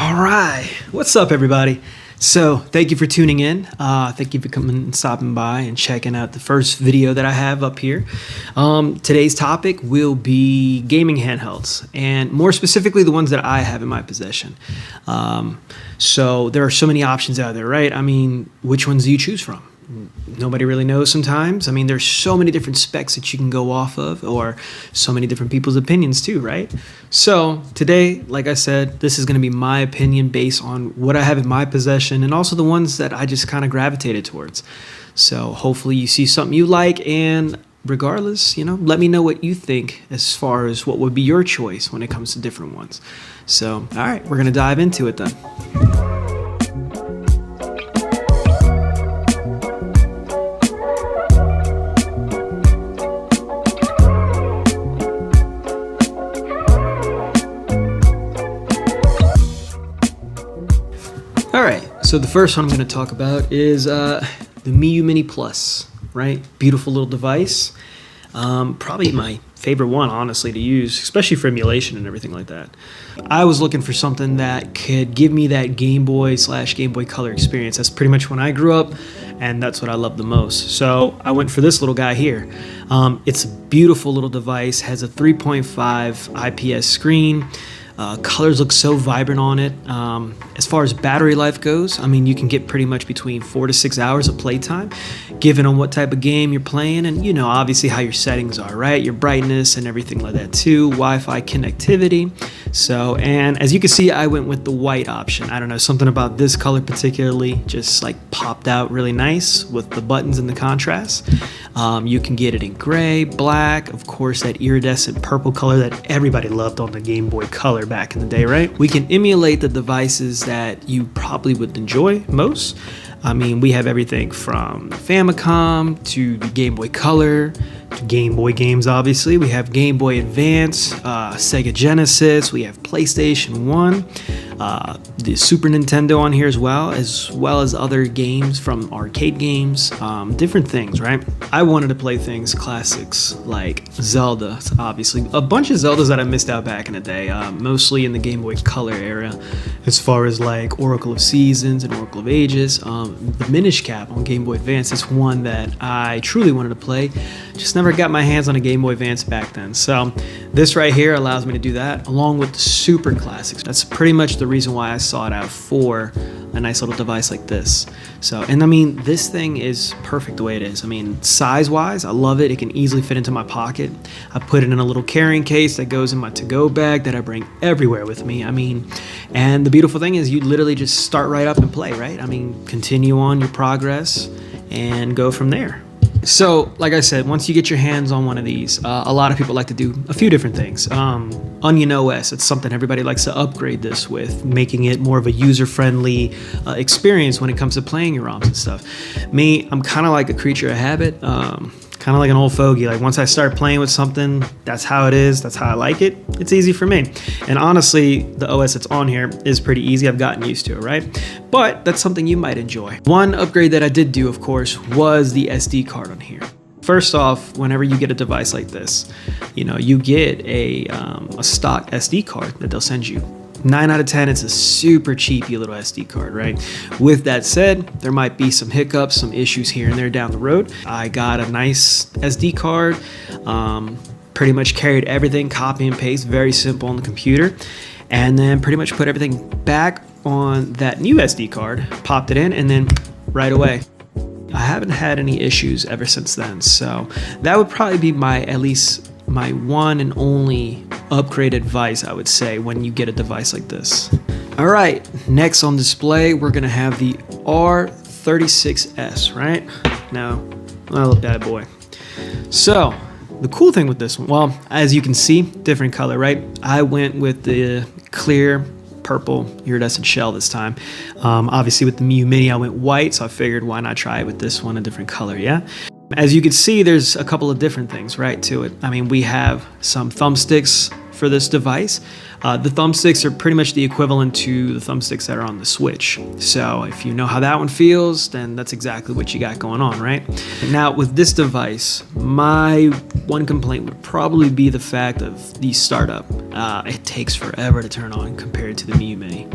All right, what's up, everybody? So thank you for tuning in. Thank you for coming and stopping by and checking out the first video that I have up here. Today's topic will be gaming handhelds, and more specifically the ones that I have in my possession. So there are so many options out there, right? I mean, which ones do you choose from? Nobody really knows sometimes. I mean, there's so many different specs that you can go off of, or so many different people's opinions too, right? So today, like I said, this is going to be my opinion based on what I have in my possession and also the ones that I just kind of gravitated towards. So hopefully you see something you like, and regardless, let me know what you think as far as what would be your choice when it comes to different ones. So, all right, we're going to dive into it then. Alright, so the first one I'm going to talk about is the Miyoo Mini Plus, right? Beautiful little device. Probably my favorite one, honestly, to use, especially for emulation and everything like that. I was looking for something that could give me that Game Boy / Game Boy Color experience. That's pretty much when I grew up, and that's what I love the most. So I went for this little guy here. It's a beautiful little device, has a 3.5 IPS screen. Colors look so vibrant on it. As far as battery life goes, I mean, you can get pretty much between 4 to 6 hours of playtime, given on what type of game you're playing, and obviously how your settings are, right? Your brightness and everything like that too, Wi-Fi connectivity. So, and as you can see, I went with the white option. I don't know, something about this color particularly just like popped out really nice with the buttons and the contrast. You can get it in gray, black, of course, that iridescent purple color that everybody loved on the Game Boy Color back in the day, right? We can emulate the devices that you probably would enjoy most. I mean, we have everything from the Famicom to the Game Boy Color to Game Boy games, obviously. We have Game Boy Advance, Sega Genesis, we have PlayStation 1, the Super Nintendo on here as well as other games from arcade games, different things, right? I wanted to play things, classics like Zelda, obviously. A bunch of Zeldas that I missed out back in the day, mostly in the Game Boy Color era, as far as like Oracle of Seasons and Oracle of Ages. The Minish Cap on Game Boy Advance is one that I truly wanted to play, just never got my hands on a Game Boy Advance back then. So this right here allows me to do that, along with the super classics. That's pretty much the reason why I sought out for a nice little device like this. So, and I mean, this thing is perfect the way it is. I mean, size-wise, I love it. It can easily fit into my pocket. I put it in a little carrying case that goes in my to-go bag that I bring everywhere with me. I mean, and the beautiful thing is you literally just start right up and play, right? I mean, continue on your progress and go from there. So, like I said, once you get your hands on one of these, a lot of people like to do a few different things. Onion OS, it's something everybody likes to upgrade this with, making it more of a user-friendly experience when it comes to playing your ROMs and stuff. Me, I'm kind of like a creature of habit, kind of like an old fogey. Like once I start playing with something, that's how it is, that's how I like it. It's easy for me. And honestly, the OS that's on here is pretty easy. I've gotten used to it, right? But that's something you might enjoy. One upgrade that I did do, of course, was the SD card on here. First off, whenever you get a device like this, you get a stock SD card that they'll send you. 9 out of 10, it's a super cheapy little SD card, right? With that said, there might be some hiccups, some issues here and there down the road. I got a nice SD card, pretty much carried everything, copy and paste, very simple on the computer, and then pretty much put everything back on that new SD card, popped it in, and then right away. I haven't had any issues ever since then, so that would probably be at least my one and only upgrade advice, I would say, when you get a device like this. All right, next on display, we're gonna have the R36S, right? Now, my little bad boy. So, the cool thing with this one, well, as you can see, different color, right? I went with the clear purple iridescent shell this time. Obviously with the Miyoo Mini, I went white, so I figured why not try it with this one, a different color, yeah? As you can see, there's a couple of different things, right, to it. I mean, we have some thumbsticks for this device. The thumbsticks are pretty much the equivalent to the thumbsticks that are on the Switch. So if you know how that one feels, then that's exactly what you got going on, right? Now with this device, my one complaint would probably be the fact of the startup. It takes forever to turn on compared to the Miyoo Mini.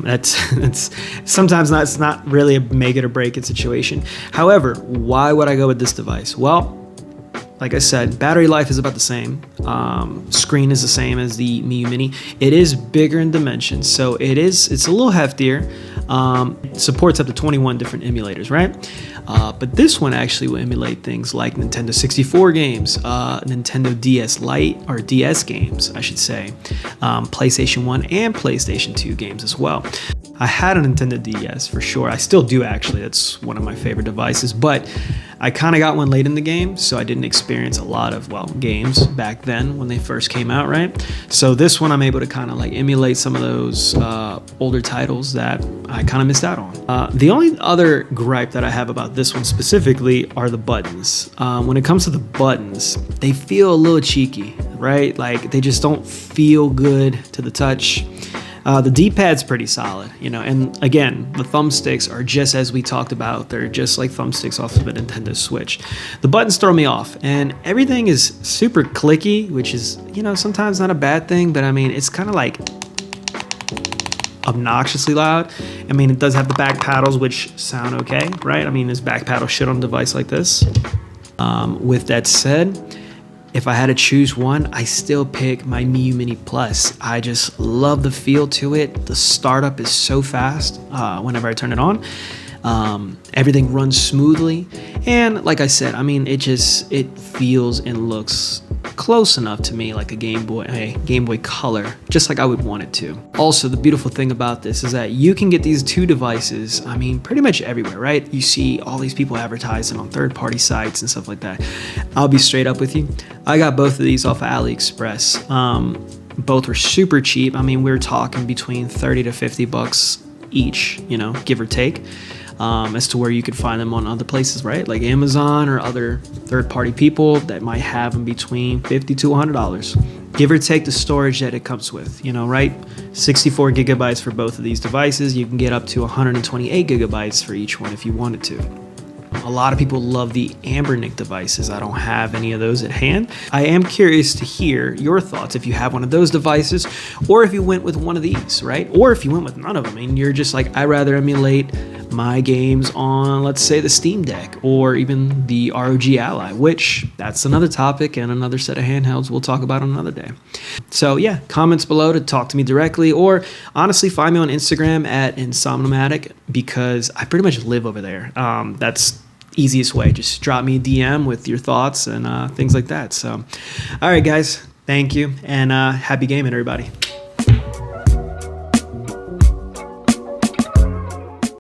That's sometimes it's not really a make it or break it situation. However, why would I go with this device? Well, like I said, battery life is about the same. Screen is the same as the Miyoo Mini. It is bigger in dimensions, so it's a little heftier. Supports up to 21 different emulators, right? But this one actually will emulate things like Nintendo 64 games, Nintendo DS Lite, or DS games, I should say, PlayStation 1 and PlayStation 2 games as well. I had a Nintendo DS for sure. I still do actually. That's one of my favorite devices, but I kind of got one late in the game, so I didn't experience a lot of, well, games back then when they first came out, right? So this one I'm able to kind of like emulate some of those older titles that I kind of missed out on. The only other gripe that I have about this one specifically are the buttons. When it comes to the buttons, they feel a little cheeky, right? Like they just don't feel good to the touch. The D-pad's pretty solid, you know, and again, the thumbsticks are just as we talked about. They're just like thumbsticks off of a Nintendo Switch. The buttons throw me off, and everything is super clicky, which is, you know, sometimes not a bad thing, but I mean, it's kind of like obnoxiously loud. I mean, it does have the back paddles, which sound okay, right? I mean, there's back paddle shit on a device like this. With that said, if I had to choose one, I still pick my Miyoo Mini Plus. I just love the feel to it. The startup is so fast whenever I turn it on. Everything runs smoothly. And like I said, I mean, it feels and looks close enough to me like a Game Boy Color, just like I would want it to. Also, the beautiful thing about this is that you can get these two devices, I mean, pretty much everywhere, right? You see all these people advertising on third-party sites and stuff like that. I'll be straight up with you. I got both of these off of AliExpress. Both were super cheap. I mean, we're talking between 30 to 50 bucks each, you know, give or take. As to where you could find them on other places, right? Like Amazon or other third-party people that might have them between $50 to $100. Give or take the storage that it comes with, you know, right? 64 gigabytes for both of these devices. You can get up to 128 gigabytes for each one if you wanted to. A lot of people love the Ambernic devices. I don't have any of those at hand. I am curious to hear your thoughts if you have one of those devices, or if you went with one of these, right? Or if you went with none of them and you're just like, I'd rather emulate my games on, let's say, the Steam Deck or even the ROG Ally, which that's another topic and another set of handhelds we'll talk about on another day. So yeah, comments below to talk to me directly, or honestly find me on Instagram at Insomnomatic, because I pretty much live over there. That's easiest way. Just drop me a DM with your thoughts and things like that. So, all right, guys, thank you, and happy gaming, everybody.